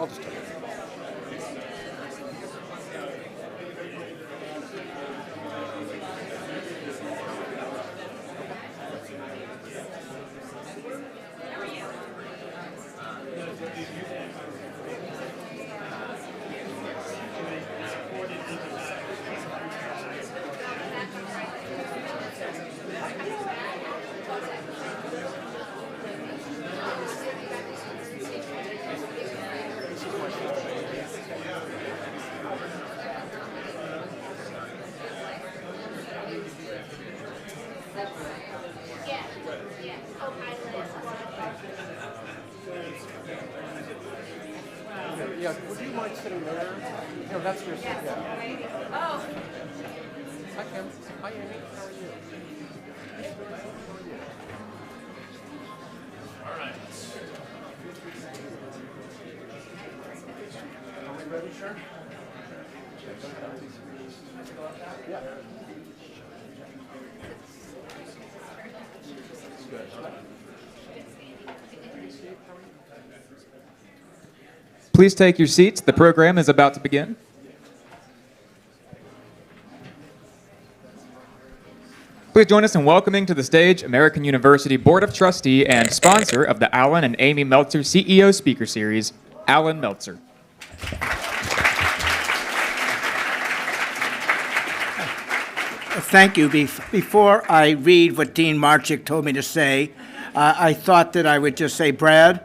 I'll just take it. Yeah, would you mind sitting there? No, that's your seat. Yeah. Oh. Hi, Kim. Hi, Amy. How are you? How are you? All right. Are we ready, sir? Yeah. Good. Please take your seats. The program is about to begin. Please join us in welcoming to the stage American University Board of Trustee and sponsor of the Alan and Amy Meltzer CEO Speaker Series, Alan Meltzer. Thank you. Before I read what Dean Marchick told me to say, I thought that I would just say, Brad,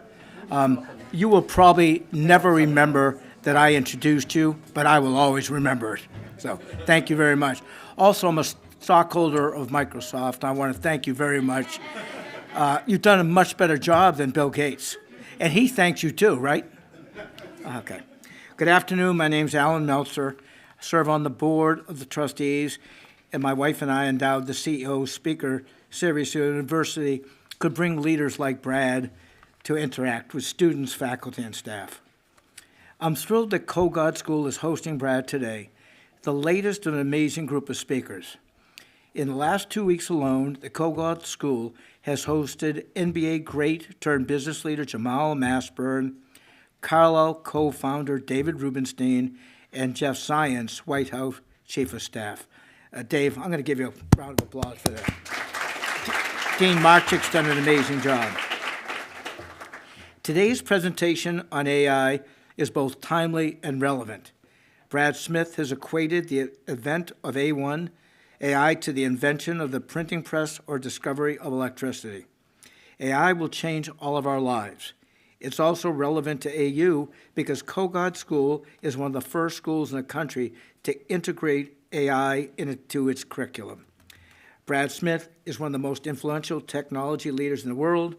you will probably never remember that I introduced you, but I will always remember it. So thank you very much. Also, I'm a stockholder of Microsoft. I want to thank you very much. You've done a much better job than Bill Gates. And he thanks you too, right? Okay. Good afternoon. My name's Alan Meltzer. I serve on the board of the trustees, and my wife and I endowed the CEO Speaker Series so the university could bring leaders like Brad to interact with students, faculty, and staff. I'm thrilled that Kogod School is hosting Brad today, the latest of an amazing group of speakers. In the last 2 weeks alone, the Kogod School has hosted NBA great turned business leader Jamal Mashburn, Carlyle co-founder David Rubenstein, and Jeff Zients, White House Chief of Staff. Dave, I'm going to give you a round of applause for that. Dean Marchick's done an amazing job. Today's presentation on AI is both timely and relevant. Brad Smith has equated the event of AI to the invention of the printing press or discovery of electricity. AI will change all of our lives. It's also relevant to AU because Kogod School is one of the first schools in the country to integrate AI into its curriculum. Brad Smith is one of the most influential technology leaders in the world.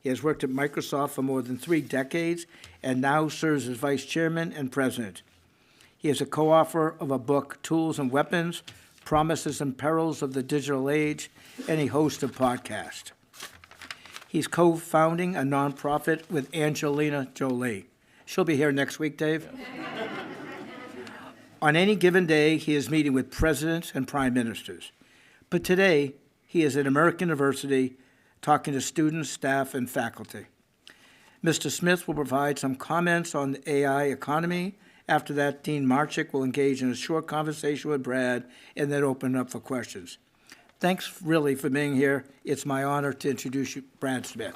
He has worked at Microsoft for more than 3 decades and now serves as vice chairman and president. He is a co-author of a book, Tools and Weapons, Promises and Perils of the Digital Age, and he hosts a podcast. He's co-founding a nonprofit with Angelina Jolie. She'll be here next week, Dave. On any given day, he is meeting with presidents and prime ministers. But today, he is at American University talking to students, staff, and faculty. Mr. Smith will provide some comments on the AI economy. After that, Dean Marchick will engage in a short conversation with Brad and then open it up for questions. Thanks really for being here. It's my honor to introduce you, Brad Smith.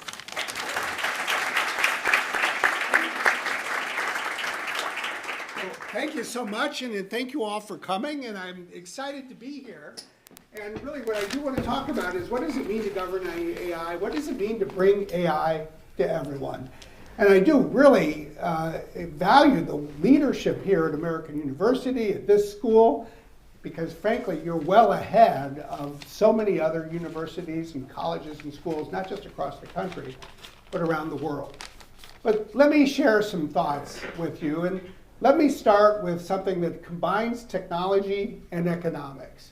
Thank you so much, and thank you all for coming, and I'm excited to be here. And really what I do want to talk about is what does it mean to govern AI? What does it mean to bring AI to everyone? And I do really value the leadership here at American University, at this school, because frankly, you're well ahead of so many other universities and colleges and schools, not just across the country, but around the world. But let me share some thoughts with you, and let me start with something that combines technology and economics.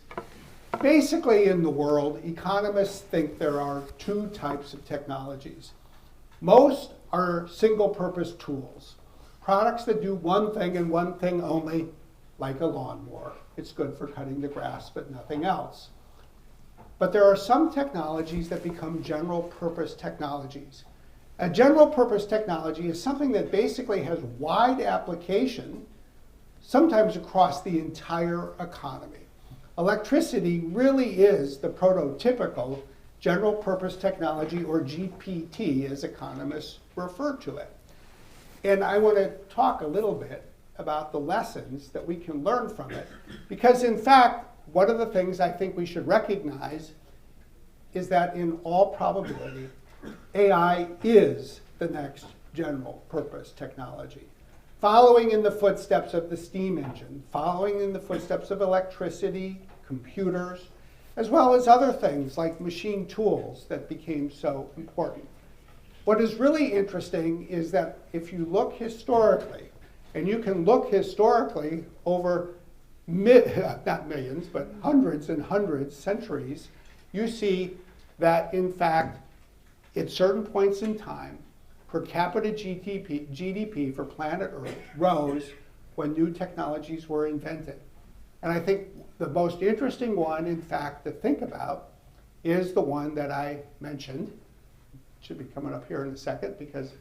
Basically, in the world, economists think there are 2 types of technologies. Most are single-purpose tools, products that do one thing and one thing only, like a lawnmower. It's good for cutting the grass, but nothing else. But there are some technologies that become general-purpose technologies. A general purpose technology is something that basically has wide application, sometimes across the entire economy. Electricity really is the prototypical general purpose technology, or GPT as economists refer to it. And I want to talk a little bit about the lessons that we can learn from it, because in fact, one of the things I think we should recognize is that in all probability, AI is the next general purpose technology. Following in the footsteps of the steam engine, following in the footsteps of electricity, computers, as well as other things like machine tools that became so important. What is really interesting is that if you look historically, and you can look historically over not millions, but hundreds and hundreds centuries, you see that in fact, at certain points in time, per capita GDP for planet Earth rose when new technologies were invented. And I think the most interesting one, in fact, to think about is the one that I mentioned. It should be coming up here in a second because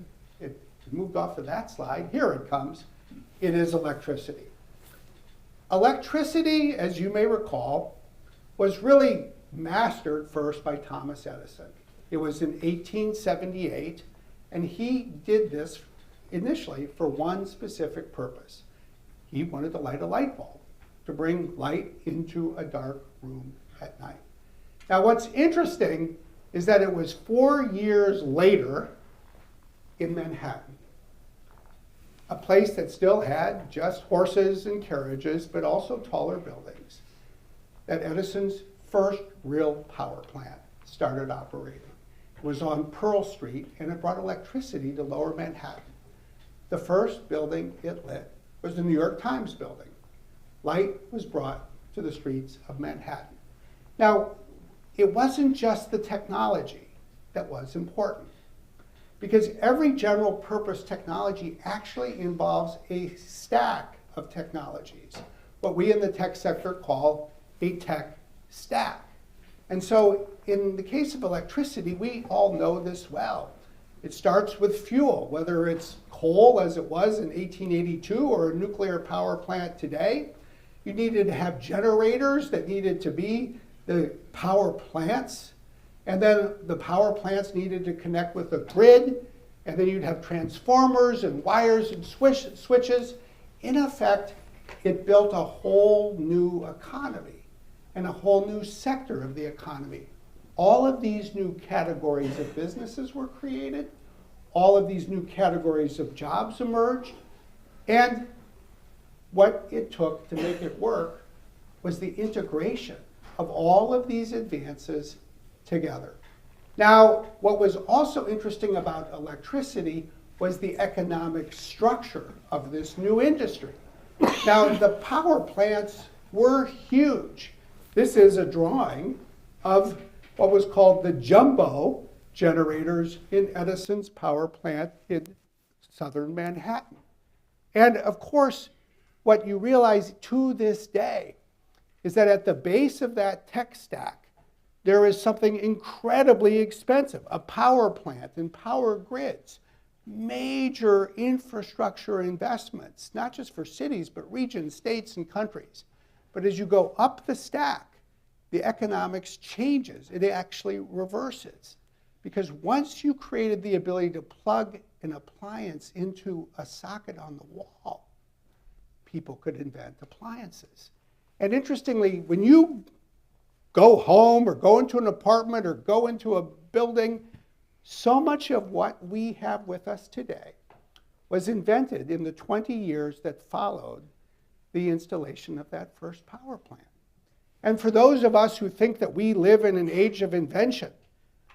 it moved off of that slide. Here it comes. It is electricity. Electricity, as you may recall, was really mastered first by Thomas Edison. It was in 1878, and he did this initially for one specific purpose. He wanted to light a light bulb, to bring light into a dark room at night. Now what's interesting is that it was 4 years later in Manhattan, a place that still had just horses and carriages, but also taller buildings, that Edison's first real power plant started operating. It was on Pearl Street, and it brought electricity to lower Manhattan. The first building it lit was the New York Times building. Light was brought to the streets of Manhattan. Now, it wasn't just the technology that was important, because every general purpose technology actually involves a stack of technologies, what we in the tech sector call a tech stack. And so in the case of electricity, we all know this well. It starts with fuel, whether it's coal as it was in 1882 or a nuclear power plant today. You needed to have generators that needed to be the power plants, and then the power plants needed to connect with the grid, and then you'd have transformers and wires and switches. In effect, it built a whole new economy and a whole new sector of the economy. All of these new categories of businesses were created. All of these new categories of jobs emerged. And what it took to make it work was the integration of all of these advances together. Now, what was also interesting about electricity was the economic structure of this new industry. Now, the power plants were huge. This is a drawing of what was called the jumbo generators in Edison's power plant in southern Manhattan. And of course, what you realize to this day is that at the base of that tech stack, there is something incredibly expensive, a power plant and power grids, major infrastructure investments, not just for cities, but regions, states, and countries. But as you go up the stack, the economics changes. It actually reverses. Because once you created the ability to plug an appliance into a socket on the wall, people could invent appliances. And interestingly, when you go home or go into an apartment or go into a building, so much of what we have with us today was invented in the 20 years that followed the installation of that first power plant. And for those of us who think that we live in an age of invention,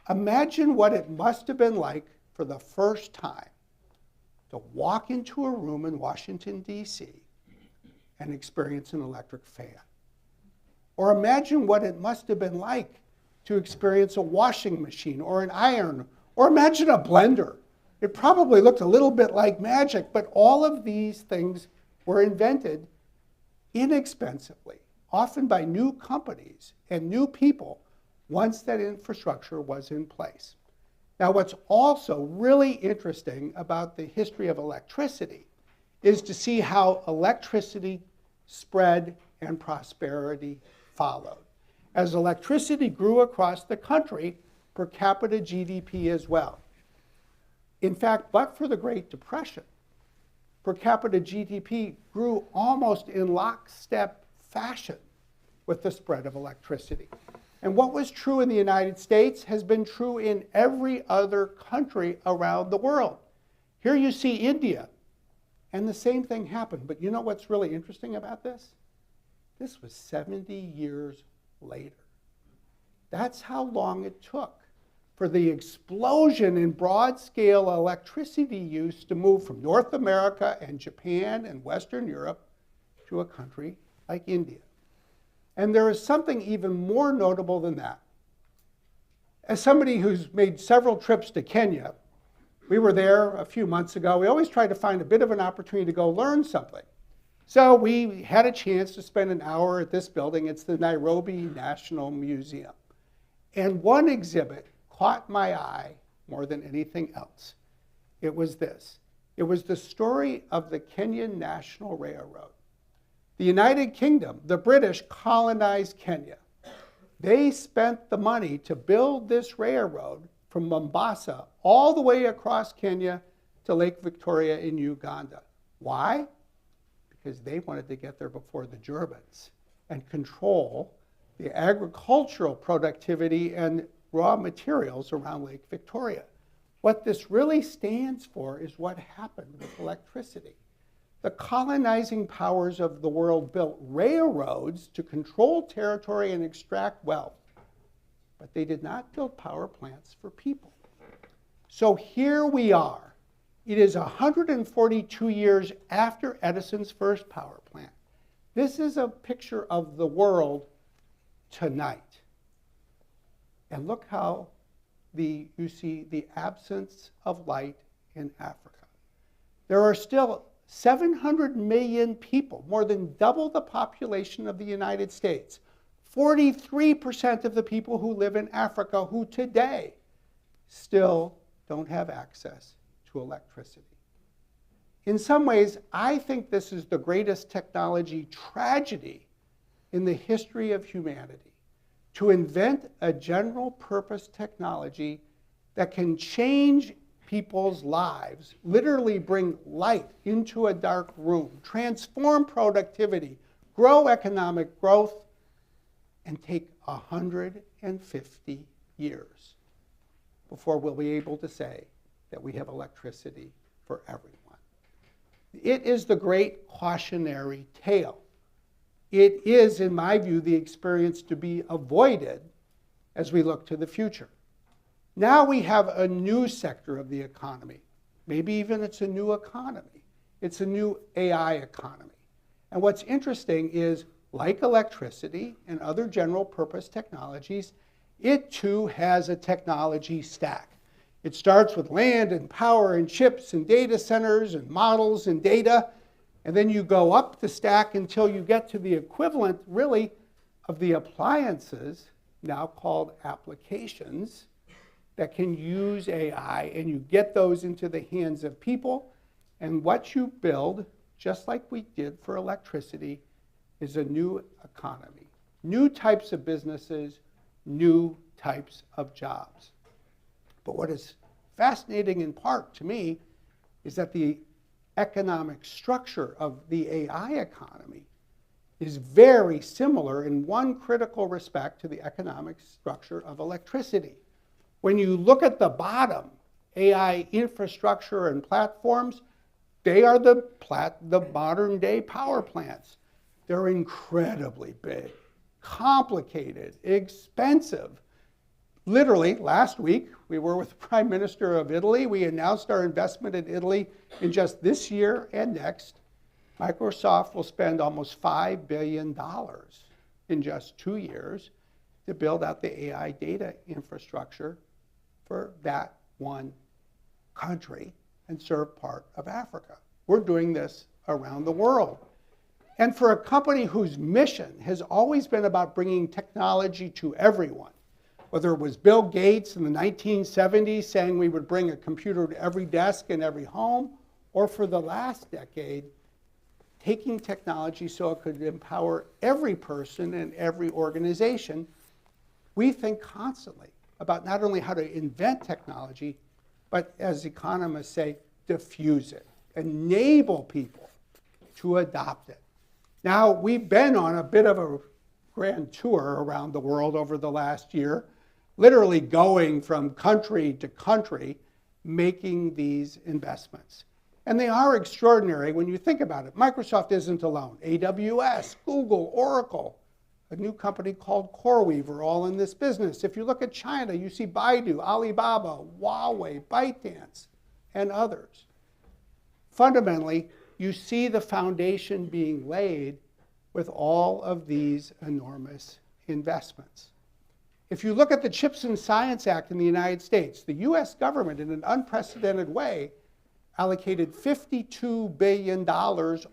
imagine what it must have been like for the first time to walk into a room in Washington, D.C. and experience an electric fan. Or imagine what it must have been like to experience a washing machine or an iron, or imagine a blender. It probably looked a little bit like magic, but all of these things were invented inexpensively, often by new companies and new people, once that infrastructure was in place. Now, what's also really interesting about the history of electricity is to see how electricity spread and prosperity followed. As electricity grew across the country, per capita GDP as well. In fact, but for the Great Depression, per capita GDP grew almost in lockstep fashion with the spread of electricity. And what was true in the United States has been true in every other country around the world. Here you see India, and the same thing happened. But you know what's really interesting about this? This was 70 years later. That's how long it took for the explosion in broad-scale electricity use to move from North America and Japan and Western Europe to a country like India. And there is something even more notable than that. As somebody who's made several trips to Kenya, we were there a few months ago. We always try to find a bit of an opportunity to go learn something. So we had a chance to spend an hour at this building. It's the Nairobi National Museum. And one exhibit caught my eye more than anything else. It was this. It was the story of the Kenyan National Railroad. The United Kingdom, the British, colonized Kenya. They spent the money to build this railroad from Mombasa all the way across Kenya to Lake Victoria in Uganda. Why? Because they wanted to get there before the Germans and control the agricultural productivity and raw materials around Lake Victoria. What this really stands for is what happened with electricity. The colonizing powers of the world built railroads to control territory and extract wealth, but they did not build power plants for people. So here we are. It is 142 years after Edison's first power plant. This is a picture of the world tonight. And look how you see the absence of light in Africa. There are still 700 million people, more than double the population of the United States. 43% of the people who live in Africa who today still don't have access to electricity. In some ways, I think this is the greatest technology tragedy in the history of humanity. To invent a general purpose technology that can change people's lives, literally bring light into a dark room, transform productivity, grow economic growth, and take 150 years before we'll be able to say that we have electricity for everyone. It is the great cautionary tale. It is, in my view, the experience to be avoided as we look to the future. Now we have a new sector of the economy. Maybe even it's a new economy. It's a new AI economy. And what's interesting is, like electricity and other general purpose technologies, it too has a technology stack. It starts with land and power and chips and data centers and models and data, and then you go up the stack until you get to the equivalent, really, of the appliances, now called applications, that can use AI, and you get those into the hands of people, and what you build, just like we did for electricity, is a new economy. New types of businesses, new types of jobs. But what is fascinating in part to me is that the economic structure of the AI economy is very similar in one critical respect to the economic structure of electricity. When you look at the bottom, AI infrastructure and platforms, they are the modern day power plants. They're incredibly big, complicated, expensive. Literally, last week, we were with the Prime Minister of Italy. We announced our investment in Italy in just this year and next. Microsoft will spend almost $5 billion in just 2 years to build out the AI data infrastructure for that one country and serve part of Africa. We're doing this around the world. And for a company whose mission has always been about bringing technology to everyone, Whether it was Bill Gates in the 1970s saying we would bring a computer to every desk in every home, or for the last decade, taking technology so it could empower every person and every organization, we think constantly about not only how to invent technology, but as economists say, diffuse it, enable people to adopt it. Now, we've been on a bit of a grand tour around the world over the last year, literally going from country to country, making these investments. And they are extraordinary when you think about it. Microsoft isn't alone. AWS, Google, Oracle, a new company called CoreWeave are all in this business. If you look at China, you see Baidu, Alibaba, Huawei, ByteDance, and others. Fundamentally, you see the foundation being laid with all of these enormous investments. If you look at the CHIPS and Science Act in the United States, the US government, in an unprecedented way, allocated $52 billion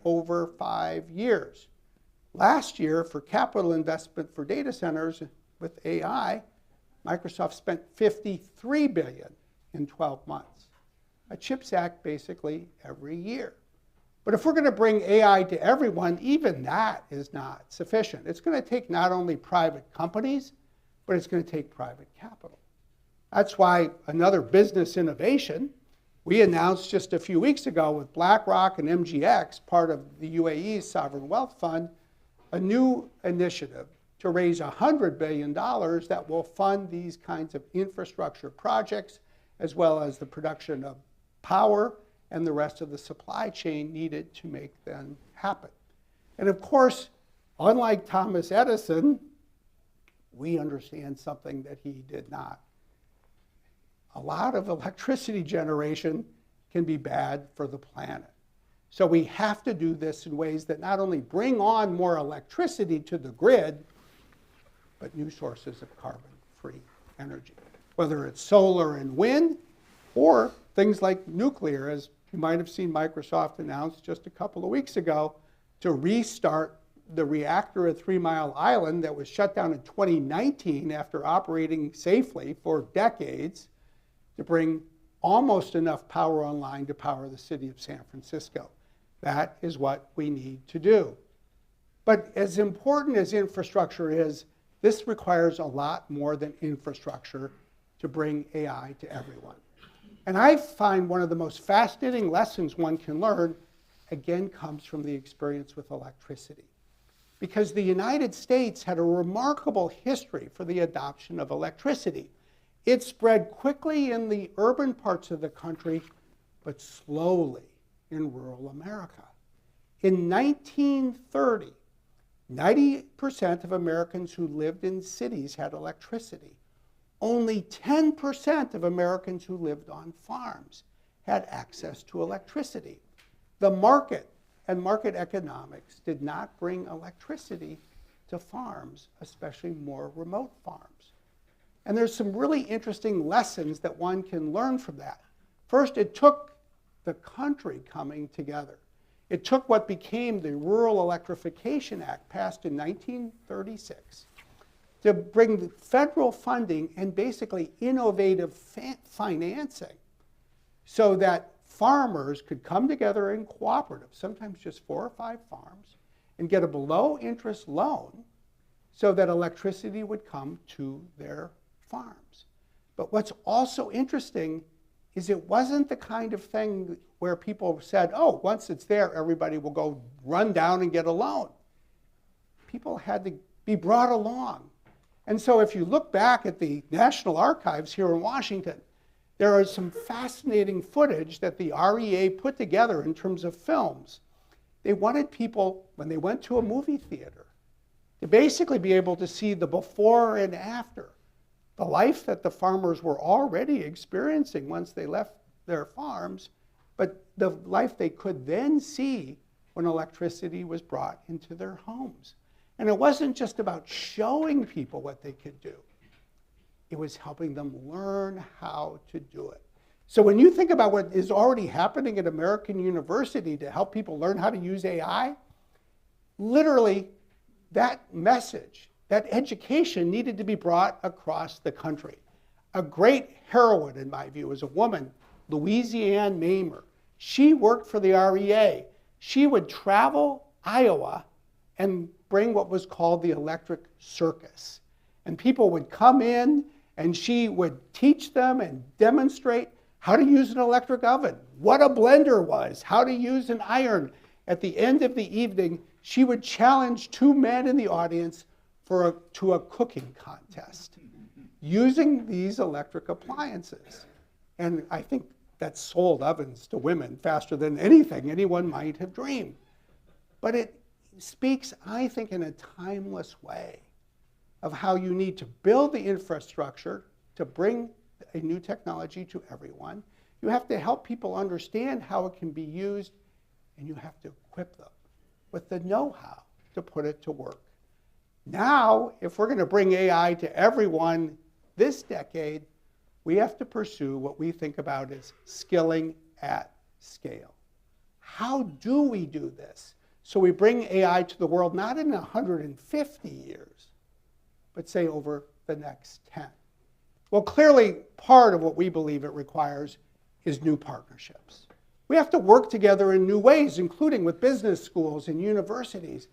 over 5 years. Last year, for capital investment for data centers with AI, Microsoft spent $53 billion in 12 months. A CHIPS Act basically every year. But if we're going to bring AI to everyone, even that is not sufficient. It's going to take not only private companies, but it's going to take private capital. That's why another business innovation, we announced just a few weeks ago with BlackRock and MGX, part of the UAE's Sovereign Wealth Fund, a new initiative to raise $100 billion that will fund these kinds of infrastructure projects, as well as the production of power and the rest of the supply chain needed to make them happen. And of course, unlike Thomas Edison, we understand something that he did not. A lot of electricity generation can be bad for the planet. So we have to do this in ways that not only bring on more electricity to the grid, but new sources of carbon-free energy, whether it's solar and wind, or things like nuclear, as you might have seen Microsoft announce just a couple of weeks ago, to restart the reactor at 3 Mile Island that was shut down in 2019 after operating safely for decades, to bring almost enough power online to power the city of San Francisco. That is what we need to do. But as important as infrastructure is, this requires a lot more than infrastructure to bring AI to everyone. And I find one of the most fascinating lessons one can learn, again, comes from the experience with electricity. Because the United States had a remarkable history for the adoption of electricity. It spread quickly in the urban parts of the country, but slowly in rural America. In 1930, 90% of Americans who lived in cities had electricity. Only 10% of Americans who lived on farms had access to electricity. The market and market economics did not bring electricity to farms, especially more remote farms. And there's some really interesting lessons that one can learn from that. First, it took the country coming together. It took what became the Rural Electrification Act, passed in 1936, to bring the federal funding and basically innovative financing so that farmers could come together in cooperatives, sometimes just 4 or 5 farms, and get a below-interest loan so that electricity would come to their farms. But what's also interesting is it wasn't the kind of thing where people said, oh, once it's there, everybody will go run down and get a loan. People had to be brought along. And so if you look back at the National Archives here in Washington, there is some fascinating footage that the REA put together in terms of films. They wanted people, when they went to a movie theater, to basically be able to see the before and after, the life that the farmers were already experiencing once they left their farms, but the life they could then see when electricity was brought into their homes. And it wasn't just about showing people what they could do. It was helping them learn how to do it. So when you think about what is already happening at American University to help people learn how to use AI, literally that message that education needed to be brought across the country. A great heroine, in my view, is a woman, Louisiane Mamer. She worked for the REA. She would travel Iowa and bring what was called the electric circus. And people would come in and she would teach them and demonstrate how to use an electric oven, what a blender was, how to use an iron. At the end of the evening, she would challenge two men in the audience to a cooking contest using these electric appliances. And I think that sold ovens to women faster than anything anyone might have dreamed. But it speaks, I think, in a timeless way of how you need to build the infrastructure to bring a new technology to everyone. You have to help people understand how it can be used, and you have to equip them with the know-how to put it to work. Now, if we're going to bring AI to everyone this decade, we have to pursue what we think about as skilling at scale. How do we do this? So we bring AI to the world not in 150 years, but say over the next 10. Well, clearly, part of what we believe it requires is new partnerships. We have to work together in new ways, including with business schools and universities,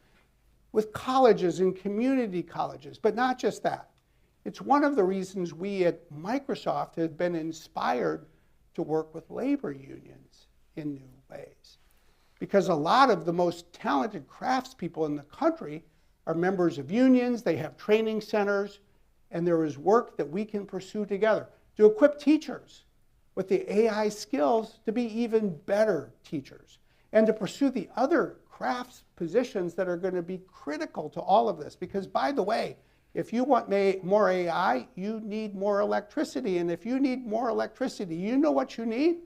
with colleges and community colleges, but not just that. It's one of the reasons we at Microsoft have been inspired to work with labor unions in new ways. Because a lot of the most talented craftspeople in the country are members of unions, they have training centers, and there is work that we can pursue together to equip teachers with the AI skills to be even better teachers, and to pursue the other crafts positions that are going to be critical to all of this. Because, by the way, if you want more AI, you need more electricity. And if you need more electricity, you know what you need?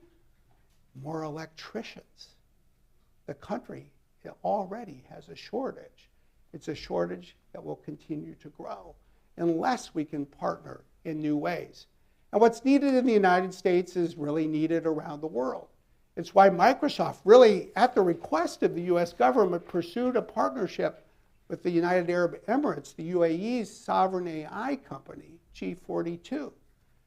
More electricians. The country already has a shortage. It's a shortage that will continue to grow unless we can partner in new ways. And what's needed in the United States is really needed around the world. It's why Microsoft really, at the request of the US government, pursued a partnership with the United Arab Emirates, the UAE's sovereign AI company, G42,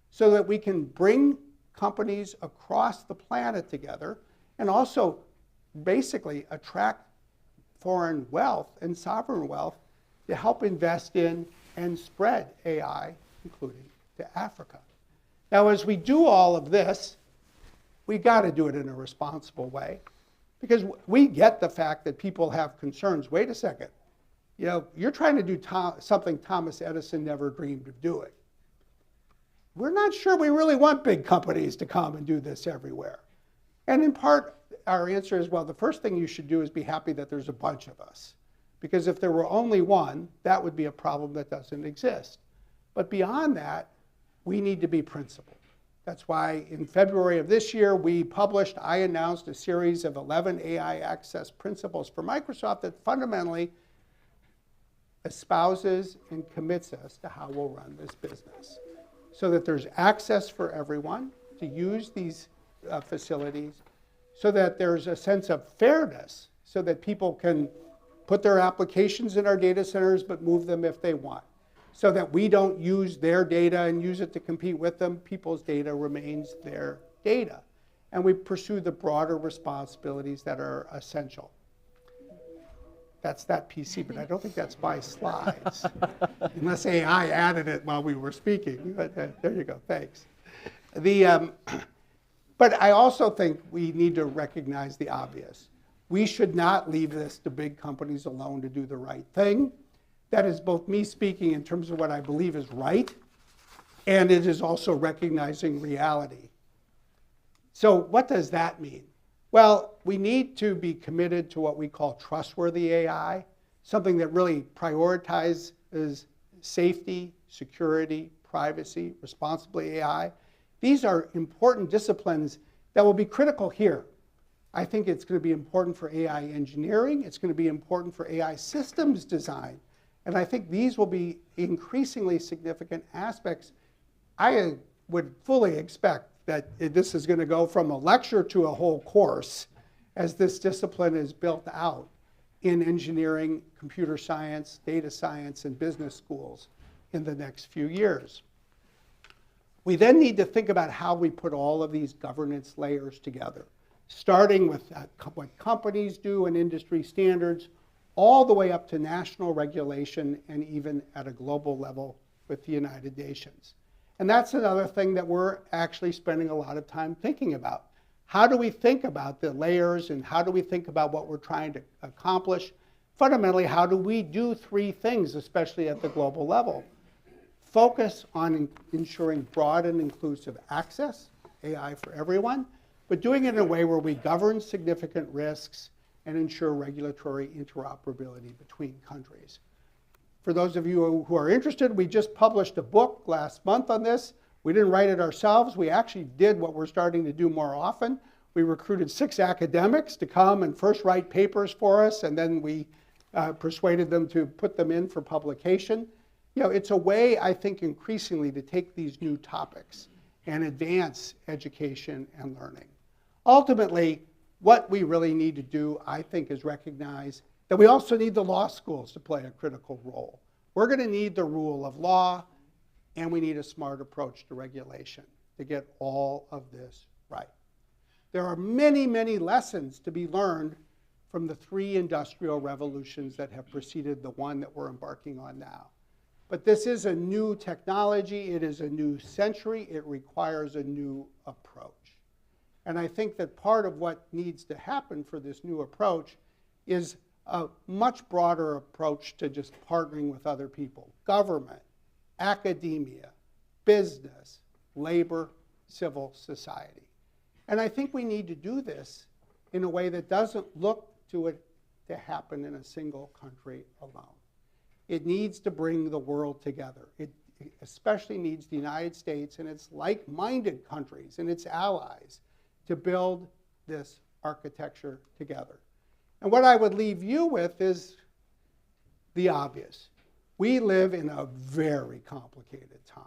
so that we can bring companies across the planet together and also basically attract foreign wealth and sovereign wealth to help invest in and spread AI, including to Africa. Now, as we do all of this, we've got to do it in a responsible way, because we get the fact that people have concerns. Wait a second. You know, you're trying to do something Thomas Edison never dreamed of doing. We're not sure we really want big companies to come and do this everywhere. And in part, our answer is, well, the first thing you should do is be happy that there's a bunch of us. Because if there were only one, that would be a problem that doesn't exist. But beyond that, we need to be principled. That's why in February of this year, I announced a series of 11 AI access principles for Microsoft that fundamentally espouses and commits us to how we'll run this business, so that there's access for everyone to use these facilities, so that there's a sense of fairness, so that people can put their applications in our data centers but move them if they want, so that we don't use their data and use it to compete with them. People's data remains their data. And we pursue the broader responsibilities that are essential. That's that PC, but I don't think that's my slides, unless AI added it while we were speaking. But there you go, thanks. But I also think we need to recognize the obvious. We should not leave this to big companies alone to do the right thing. That is both me speaking in terms of what I believe is right, and it is also recognizing reality. So what does that mean? Well, we need to be committed to what we call trustworthy AI, something that really prioritizes safety, security, privacy, responsible AI. These are important disciplines that will be critical here. I think it's going to be important for AI engineering. It's going to be important for AI systems design. And I think these will be increasingly significant aspects. I would fully expect that this is going to go from a lecture to a whole course as this discipline is built out in engineering, computer science, data science, and business schools in the next few years. We then need to think about how we put all of these governance layers together, starting with what companies do and industry standards, all the way up to national regulation and even at a global level with the United Nations. And that's another thing that we're actually spending a lot of time thinking about. How do we think about the layers and how do we think about what we're trying to accomplish? Fundamentally, how do we do three things, especially at the global level? Focus on ensuring broad and inclusive access, AI for everyone, but doing it in a way where we govern significant risks and ensure regulatory interoperability between countries. For those of you who are interested, we just published a book last month on this. We didn't write it ourselves. We actually did what we're starting to do more often. We recruited 6 academics to come and first write papers for us, and then we persuaded them to put them in for publication. You know, it's a way, I think, increasingly to take these new topics and advance education and learning. Ultimately, what we really need to do, I think, is recognize that we also need the law schools to play a critical role. We're going to need the rule of law, and we need a smart approach to regulation to get all of this right. There are many, many lessons to be learned from the 3 industrial revolutions that have preceded the one that we're embarking on now. But this is a new technology. It is a new century. It requires a new approach. And I think that part of what needs to happen for this new approach is a much broader approach to just partnering with other people: government, academia, business, labor, civil society. And I think we need to do this in a way that doesn't look to it to happen in a single country alone. It needs to bring the world together. It especially needs the United States and its like-minded countries and its allies to build this architecture together. And what I would leave you with is the obvious. We live in a very complicated time.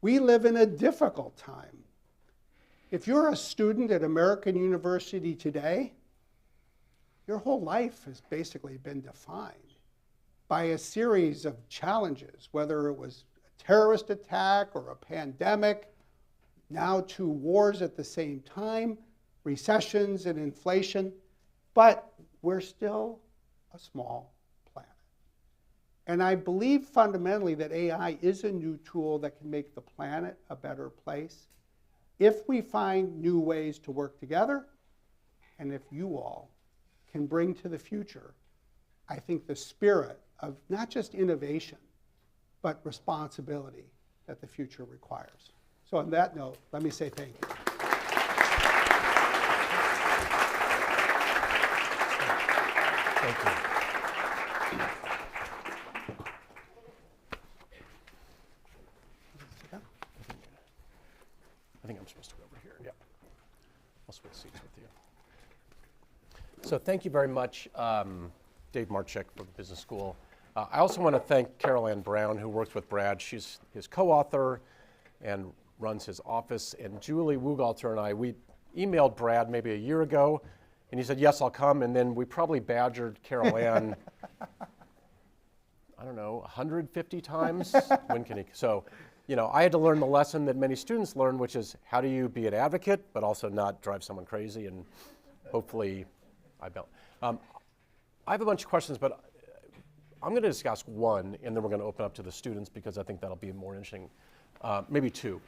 We live in a difficult time. If you're a student at American University today, your whole life has basically been defined by a series of challenges, whether it was a terrorist attack or a pandemic, now 2 wars at the same time, recessions and inflation, but we're still a small planet. And I believe fundamentally that AI is a new tool that can make the planet a better place if we find new ways to work together, and if you all can bring to the future, I think, the spirit of not just innovation, but responsibility that the future requires. So on that note, let me say thank you. Thank you. I think I'm supposed to go over here. Yeah. I'll switch seats with you. So thank you very much, Dave Marchick from the Business School. I also want to thank Carol Ann Brown, who works with Brad. She's his co-author and runs his office. And Julie Wugalter and I, we emailed Brad maybe a year ago, and he said, yes, I'll come. And then we probably badgered Carol Ann, I don't know, 150 times. When can he? So, you know, I had to learn the lesson that many students learn, which is how do you be an advocate, but also not drive someone crazy, and hopefully I don't. I have a bunch of questions, but I'm going to just ask one, and then we're going to open up to the students because I think that'll be more interesting. Maybe 2.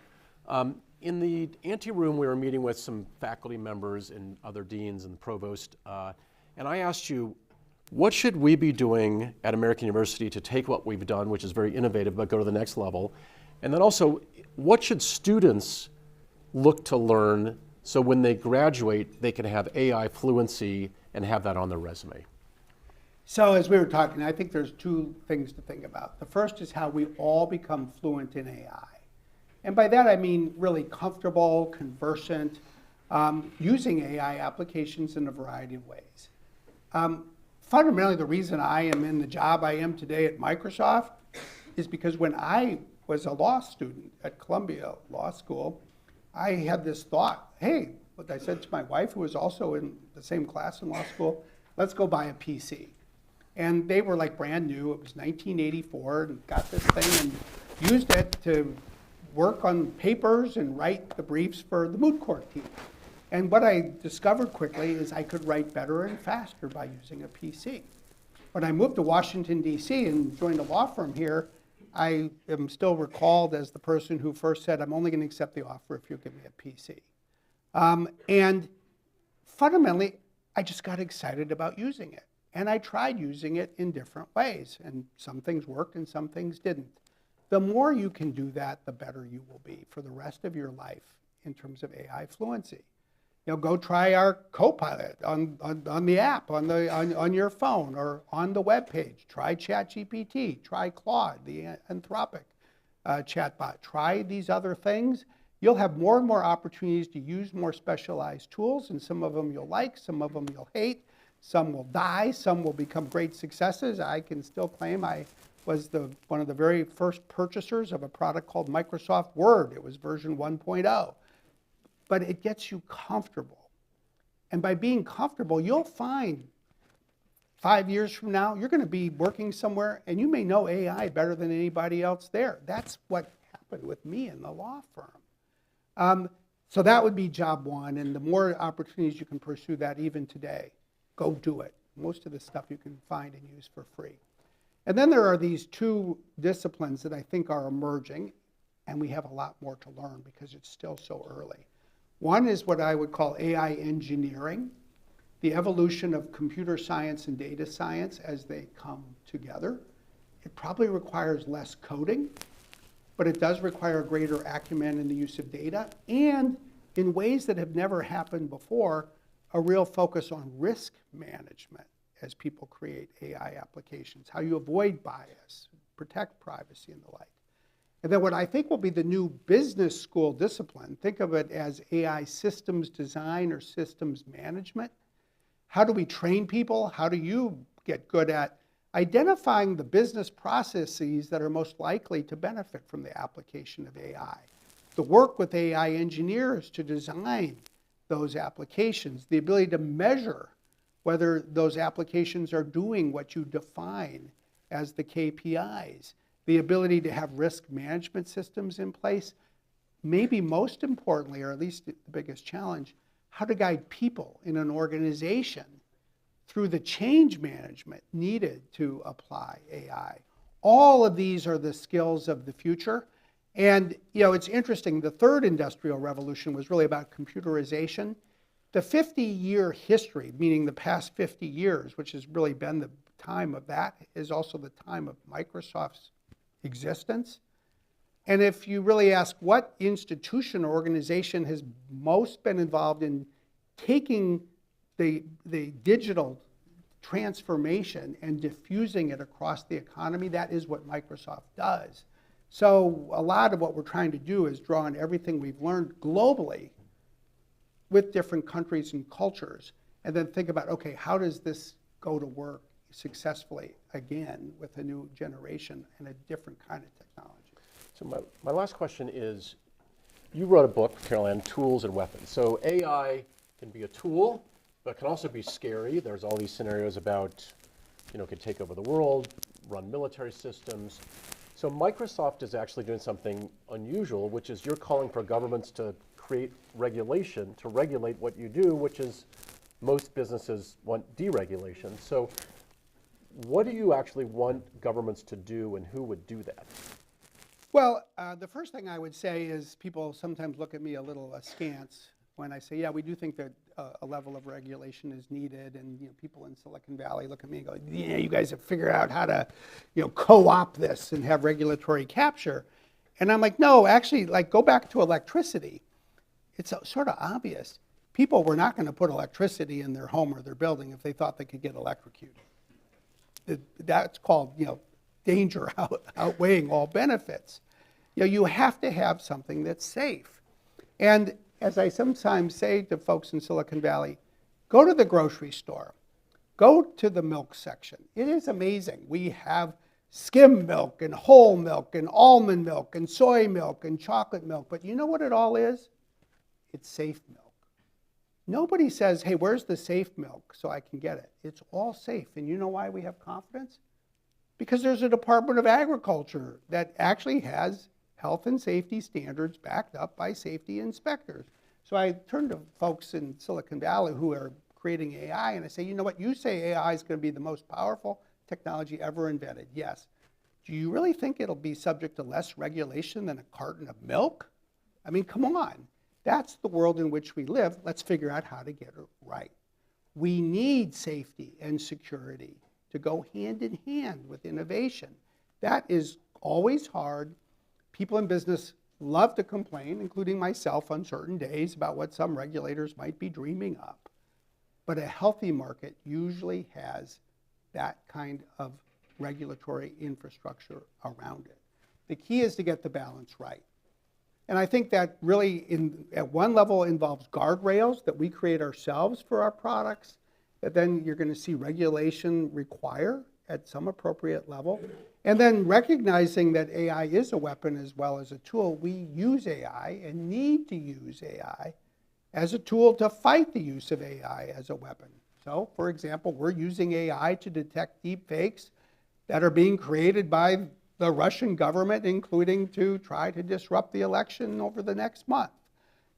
In the ante-room, we were meeting with some faculty members and other deans and provost, and I asked you, what should we be doing at American University to take what we've done, which is very innovative, but go to the next level? And then also, what should students look to learn so when they graduate, they can have AI fluency and have that on their resume? So as we were talking, I think there's 2 things to think about. The first is how we all become fluent in AI. And by that I mean really comfortable, conversant, using AI applications in a variety of ways. Fundamentally, the reason I am in the job I am today at Microsoft is because when I was a law student at Columbia Law School, I had this thought, hey, what I said to my wife, who was also in the same class in law school, let's go buy a PC. And they were like brand new. It was 1984, and got this thing and used it to work on papers and write the briefs for the moot court team. And what I discovered quickly is I could write better and faster by using a PC. When I moved to Washington, D.C. and joined a law firm here, I am still recalled as the person who first said, I'm only going to accept the offer if you give me a PC. And fundamentally, I just got excited about using it. And I tried using it in different ways. And some things worked and some things didn't. The more you can do that, the better you will be for the rest of your life in terms of AI fluency. You know, go try our Copilot on the app, on your phone, or on the web page. Try ChatGPT, try Claude, the Anthropic chatbot. Try these other things. You'll have more and more opportunities to use more specialized tools, and some of them you'll like, some of them you'll hate, some will die, some will become great successes. I can still claim I was one of the very first purchasers of a product called Microsoft Word. It was version 1.0. But it gets you comfortable. And by being comfortable, you'll find 5 years from now, you're going to be working somewhere and you may know AI better than anybody else there. That's what happened with me in the law firm. So that would be job one, and the more opportunities you can pursue that even today, go do it. Most of the stuff you can find and use for free. And then there are these two disciplines that I think are emerging, and we have a lot more to learn because it's still so early. One is what I would call AI engineering, the evolution of computer science and data science as they come together. It probably requires less coding, but it does require greater acumen in the use of data, and in ways that have never happened before, a real focus on risk management as people create AI applications, how you avoid bias, protect privacy, and the like. And then what I think will be the new business school discipline, think of it as AI systems design or systems management. How do we train people? How do you get good at identifying the business processes that are most likely to benefit from the application of AI? The work with AI engineers to design those applications, the ability to measure whether those applications are doing what you define as the KPIs, the ability to have risk management systems in place, maybe most importantly, or at least the biggest challenge, how to guide people in an organization through the change management needed to apply AI. All of these are the skills of the future. And you know, it's interesting, the third industrial revolution was really about computerization. The 50-year history, meaning the past 50 years, which has really been the time of that, is also the time of Microsoft's existence. And if you really ask what institution or organization has most been involved in taking the digital transformation and diffusing it across the economy, that is what Microsoft does. So a lot of what we're trying to do is draw on everything we've learned globally with different countries and cultures, and then think about, okay, how does this go to work successfully again with a new generation and a different kind of technology? So my last question is, you wrote a book, Caroline, Tools and Weapons. So AI can be a tool, but can also be scary. There's all these scenarios about, you know, it could take over the world, run military systems. So Microsoft is actually doing something unusual, which is you're calling for governments to create regulation to regulate what you do, which is most businesses want deregulation. So what do you actually want governments to do, and who would do that? Well, the first thing I would say is people sometimes look at me a little askance when I say, yeah, we do think that a level of regulation is needed, and you know, people in Silicon Valley look at me and go, yeah, you guys have figured out how to, you know, co-opt this and have regulatory capture. And I'm like, no, actually, like, go back to electricity. It's sort of obvious. People were not going to put electricity in their home or their building if they thought they could get electrocuted. That's called, you know, danger outweighing all benefits. You know, you have to have something that's safe. And as I sometimes say to folks in Silicon Valley, go to the grocery store, go to the milk section. It is amazing. We have skim milk and whole milk and almond milk and soy milk and chocolate milk, but you know what it all is? It's safe milk. Nobody says, hey, where's the safe milk so I can get it? It's all safe. And you know why we have confidence? Because there's a Department of Agriculture that actually has health and safety standards backed up by safety inspectors. So I turn to folks in Silicon Valley who are creating AI, and I say, you know what, you say AI is going to be the most powerful technology ever invented. Yes. Do you really think it'll be subject to less regulation than a carton of milk? I mean, come on. That's the world in which we live. Let's figure out how to get it right. We need safety and security to go hand in hand with innovation. That is always hard. People in business love to complain, including myself on certain days, about what some regulators might be dreaming up. But a healthy market usually has that kind of regulatory infrastructure around it. The key is to get the balance right. And I think that really, at one level, involves guardrails that we create ourselves for our products, that then you're going to see regulation require at some appropriate level. And then recognizing that AI is a weapon as well as a tool. We use AI and need to use AI as a tool to fight the use of AI as a weapon. So, for example, we're using AI to detect deep fakes that are being created by the Russian government, including to try to disrupt the election over the next month.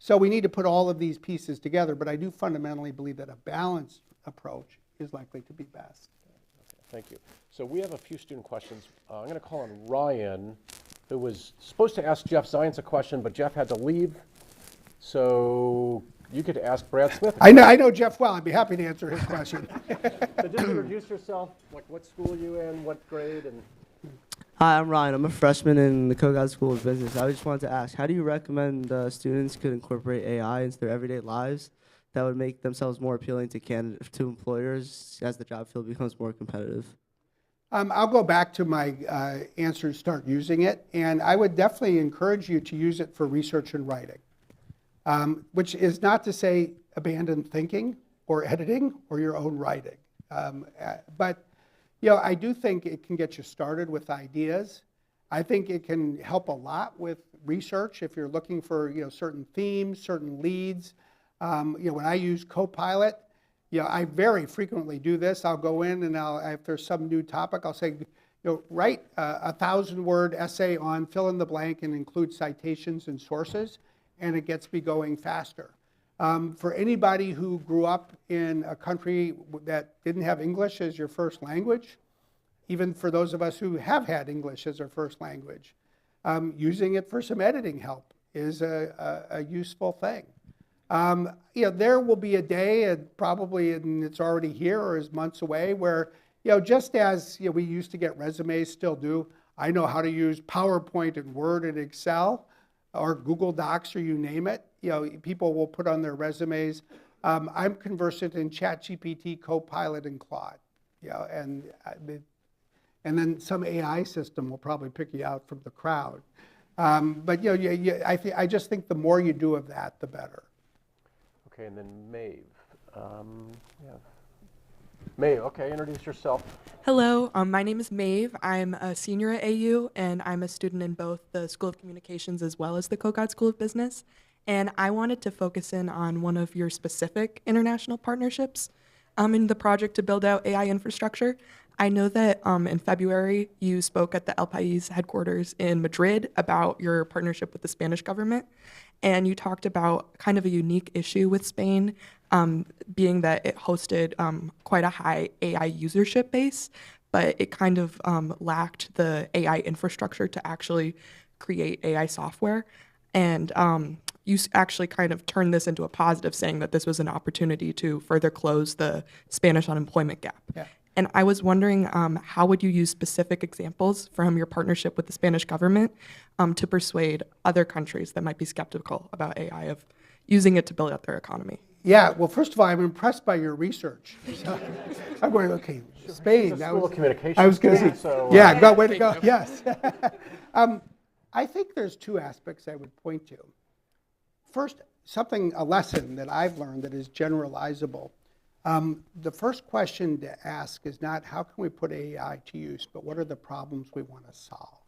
So we need to put all of these pieces together, but I do fundamentally believe that a balanced approach is likely to be best. Okay, thank you. So we have a few student questions. I'm going to call on Ryan, who was supposed to ask Jeff Zients a question, but Jeff had to leave. So you could ask Brad Smith. I know Jeff well. I'd be happy to answer his question. So just introduce yourself, like what school are you in, what grade, and Hi, I'm Ryan. I'm a freshman in the Kogod School of Business. I just wanted to ask, how do you recommend students could incorporate AI into their everyday lives that would make themselves more appealing to employers as the job field becomes more competitive? I'll go back to my answer, start using it, and I would definitely encourage you to use it for research and writing, which is not to say abandon thinking or editing or your own writing. But I do think it can get you started with ideas. I think it can help a lot with research if you're looking for certain themes, certain leads. When I use Copilot, I very frequently do this. I'll go in and if there's some new topic, I'll say, write a 1,000-word essay on fill in the blank and include citations and sources, and it gets me going faster. For anybody who grew up in a country that didn't have English as your first language, even for those of us who have had English as our first language, using it for some editing help is a useful thing. There will be a day, and probably it's already here or is months away, where just as we used to get resumes, still do, I know how to use PowerPoint and Word and Excel, or Google Docs, or you name it. People will put on their resumes. I'm conversant in ChatGPT, Copilot, and Claude. And then some AI system will probably pick you out from the crowd. But I just think the more you do of that, the better. okay, and then Maeve. Yeah. Maeve, okay, introduce yourself. Hello, my name is Maeve. I'm a senior at AU, and I'm a student in both the School of Communications as well as the Kogod School of Business. And I wanted to focus in on one of your specific international partnerships in the project to build out AI infrastructure. I know that in February, you spoke at the El País headquarters in Madrid about your partnership with the Spanish government. And you talked about kind of a unique issue with Spain, being that it hosted quite a high AI usership base, but it kind of lacked the AI infrastructure to actually create AI software. And you actually kind of turned this into a positive, saying that this was an opportunity to further close the Spanish unemployment gap. Yeah. And I was wondering, how would you use specific examples from your partnership with the Spanish government to persuade other countries that might be skeptical about AI of using it to build out their economy? Yeah, well, first of all, I'm impressed by your research. So, I'm going, okay, Spain. That was communications. I was going to say, so, yeah, go, way to go, yes. I think there's two aspects I would point to. First, a lesson that I've learned that is generalizable. The first question to ask is not how can we put AI to use, but what are the problems we want to solve?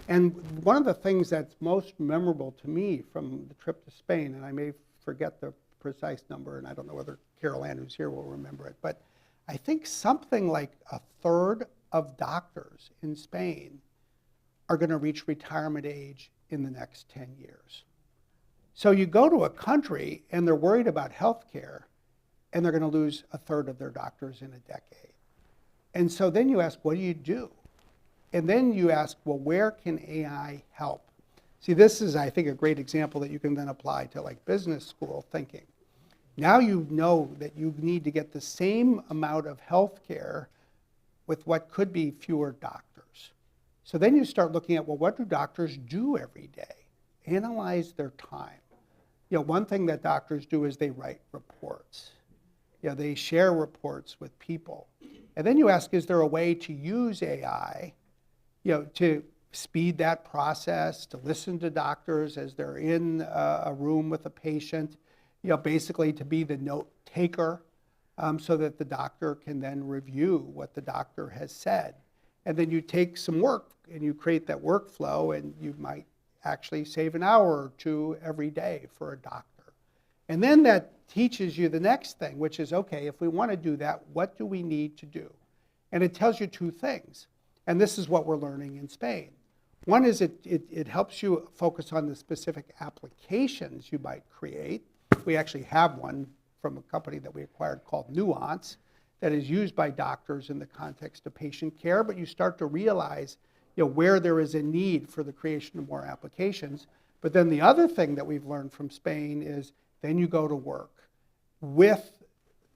And one of the things that's most memorable to me from the trip to Spain, and I may forget the precise number, and I don't know whether Carol Ann, who's here, will remember it, but I think something like a third of doctors in Spain are going to reach retirement age in the next 10 years. So you go to a country and they're worried about health care, and they're going to lose a third of their doctors in a decade. And so then you ask, what do you do? And then you ask, well, where can AI help? See, this is, I think, a great example that you can then apply to like business school thinking. Now you know that you need to get the same amount of health care with what could be fewer doctors. So then you start looking at, well, what do doctors do every day? Analyze their time. You know, one thing that doctors do is they write reports. You know, they share reports with people. And then you ask, is there a way to use AI, you know, to speed that process, to listen to doctors as they're in a room with a patient, you know, basically to be the note taker, so that the doctor can then review what the doctor has said. And then you take some work and you create that workflow, and you might actually save an hour or two every day for a doctor. And then that teaches you the next thing, which is, okay, if we want to do that, what do we need to do? And it tells you two things. And this is what we're learning in Spain. One is it helps you focus on the specific applications you might create. We actually have one from a company that we acquired called Nuance that is used by doctors in the context of patient care, but you start to realize, you know, where there is a need for the creation of more applications. But then the other thing that we've learned from Spain is then you go to work with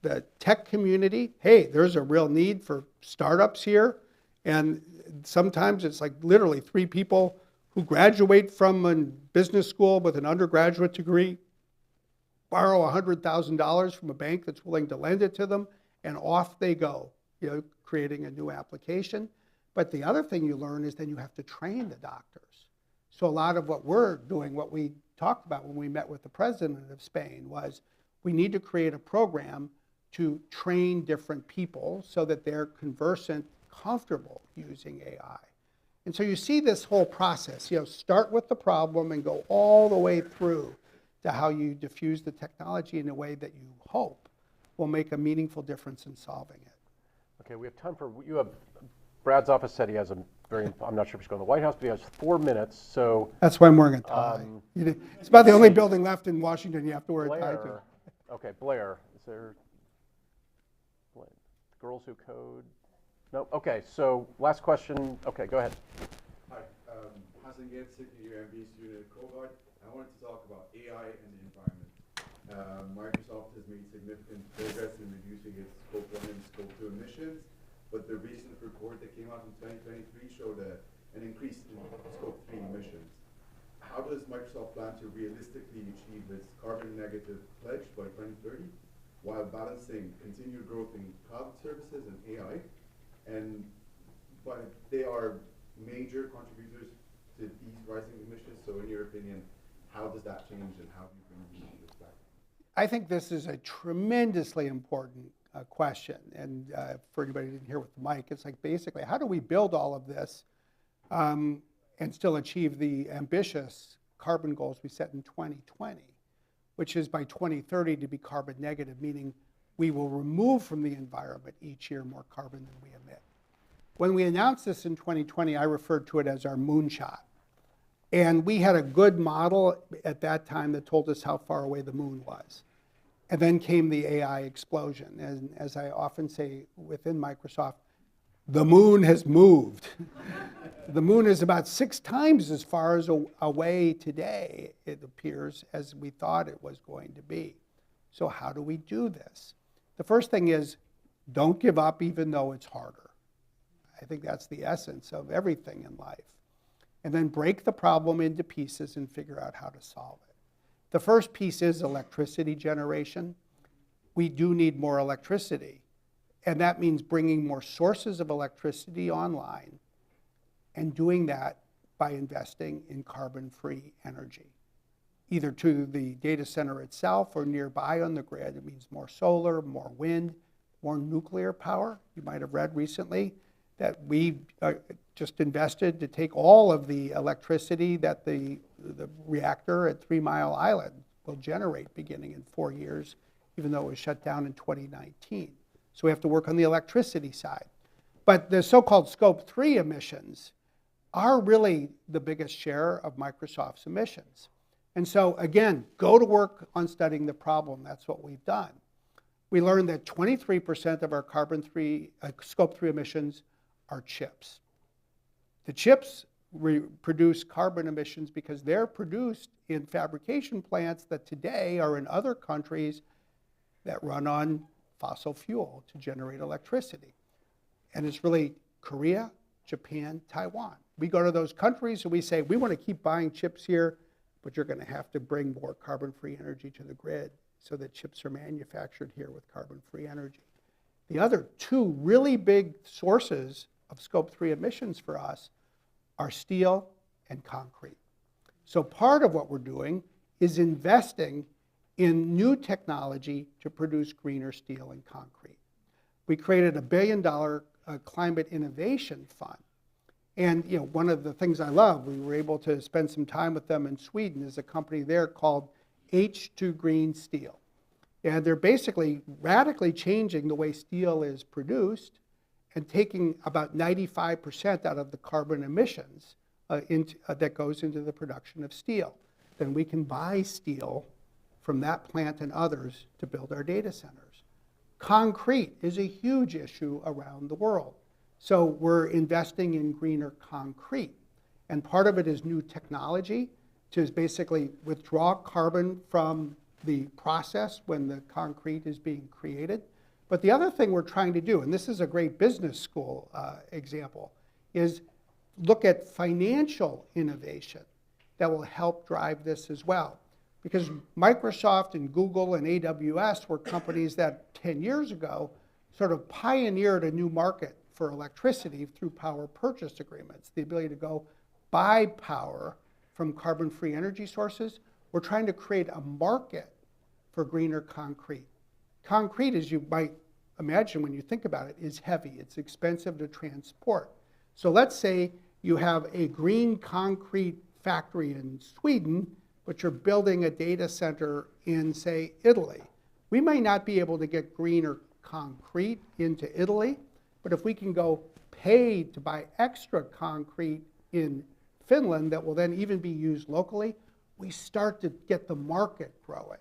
the tech community. Hey, there's a real need for startups here. And sometimes it's like literally 3 people who graduate from a business school with an undergraduate degree, borrow $100,000 from a bank that's willing to lend it to them, and off they go, you know, creating a new application. But the other thing you learn is then you have to train the doctors. So a lot of what we're doing, what we talked about when we met with the president of Spain, was we need to create a program to train different people so that they're conversant, comfortable using AI. And so you see this whole process, you know, start with the problem and go all the way through to how you diffuse the technology in a way that you hope will make a meaningful difference in solving it. Okay, we have time for, you have, Brad's office said he has a very, I'm not sure if he's going to the White House, but he has 4 minutes, so. That's why I'm wearing a tie. It's about the only building left in Washington you have to wear a tie to. Blair, okay, Blair, is there, Girls Who Code? No, okay, so last question, okay, go ahead. Hi, Hassan Gates, second year MBA student at Kogod. I wanted to talk about AI and the environment. Microsoft has made significant progress in reducing its Scope 1 and Scope 2 emissions, but the recent report that came out in 2023 showed an increase in Scope 3 emissions. How does Microsoft plan to realistically achieve its carbon negative pledge by 2030 while balancing continued growth in cloud services and AI? But they are major contributors to these rising emissions. So in your opinion, how does that change and how do you bring this back? I think this is a tremendously important question. And for anybody who didn't hear with the mic, it's like basically, how do we build all of this and still achieve the ambitious carbon goals we set in 2020, which is by 2030 to be carbon negative, meaning we will remove from the environment each year more carbon than we emit. When we announced this in 2020, I referred to it as our moonshot. And we had a good model at that time that told us how far away the moon was. And then came the AI explosion. And as I often say within Microsoft, the moon has moved. The moon is about 6 times as far as away today, it appears, as we thought it was going to be. So how do we do this? The first thing is, don't give up even though it's harder. I think that's the essence of everything in life. And then break the problem into pieces and figure out how to solve it. The first piece is electricity generation. We do need more electricity. And that means bringing more sources of electricity online and doing that by investing in carbon-free energy, either to the data center itself or nearby on the grid. It means more solar, more wind, more nuclear power. You might have read recently that we just invested to take all of the electricity that the reactor at 3 Mile Island will generate beginning in 4 years, even though it was shut down in 2019. So we have to work on the electricity side. But the so-called Scope 3 emissions are really the biggest share of Microsoft's emissions. And so again, go to work on studying the problem. That's what we've done. We learned that 23% of our Scope 3 emissions are chips. The chips produce carbon emissions because they're produced in fabrication plants that today are in other countries that run on fossil fuel to generate electricity. And it's really Korea, Japan, Taiwan. We go to those countries and we say, we want to keep buying chips here, but you're going to have to bring more carbon-free energy to the grid so that chips are manufactured here with carbon-free energy. The other two really big sources of Scope 3 emissions for us are steel and concrete. So part of what we're doing is investing in new technology to produce greener steel and concrete. We created a $1 billion climate innovation fund. And one of the things I love, we were able to spend some time with them in Sweden. There's a company there called H2 Green Steel. And they're basically radically changing the way steel is produced and taking about 95% out of the carbon emissions that goes into the production of steel. Then we can buy steel from that plant and others to build our data centers. Concrete is a huge issue around the world. So we're investing in greener concrete. And part of it is new technology to basically withdraw carbon from the process when the concrete is being created. But the other thing we're trying to do, and this is a great business school example, is look at financial innovation that will help drive this as well. Because Microsoft and Google and AWS were companies that 10 years ago sort of pioneered a new market for electricity through power purchase agreements, the ability to go buy power from carbon-free energy sources. We're trying to create a market for greener concrete. Concrete, as you might imagine when you think about it, is heavy. It's expensive to transport. So let's say you have a green concrete factory in Sweden, but you're building a data center in, say, Italy. We may not be able to get greener concrete into Italy, but if we can go pay to buy extra concrete in Finland that will then even be used locally, we start to get the market growing.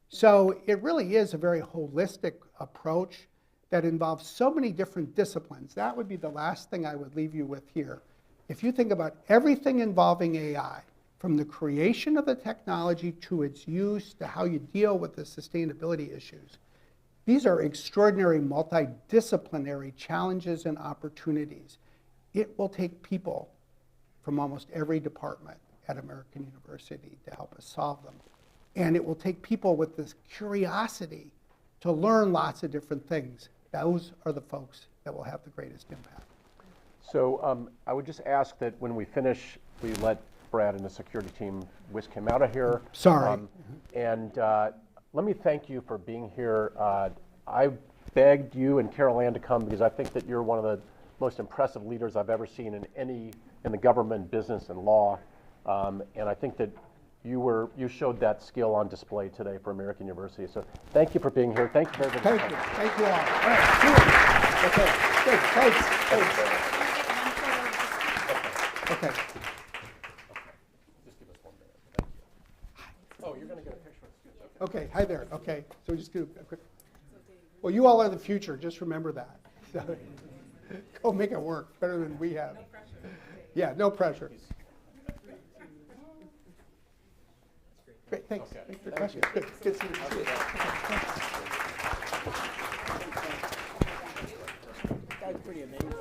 So it really is a very holistic approach that involves so many different disciplines. That would be the last thing I would leave you with here. If you think about everything involving AI, from the creation of the technology to its use to how you deal with the sustainability issues, these are extraordinary multidisciplinary challenges and opportunities. It will take people from almost every department at American University to help us solve them. And it will take people with this curiosity to learn lots of different things. Those are the folks that will have the greatest impact. So I would just ask that when we finish, we let Brad and the security team whisk him out of here. Sorry. And let me thank you for being here. I begged you and Carol Ann to come because I think that you're one of the most impressive leaders I've ever seen in the government, business, and law. And I think that you showed that skill on display today for American University. So thank you for being here. Thank you very much. Thank you. Thank you all. All right. Cool. Okay. Good. Thanks. Thanks. Okay. Just give us 1 minute. Thank you. Oh, you're going to get a picture with students. Okay. Hi there. Okay. So we just do a quick. Well, you all are the future. Just remember that. So, go make it work better than we have. No pressure. Yeah. No pressure. Great. Thanks. Okay. Thanks for the questions. Good. Good to see you. That's pretty amazing.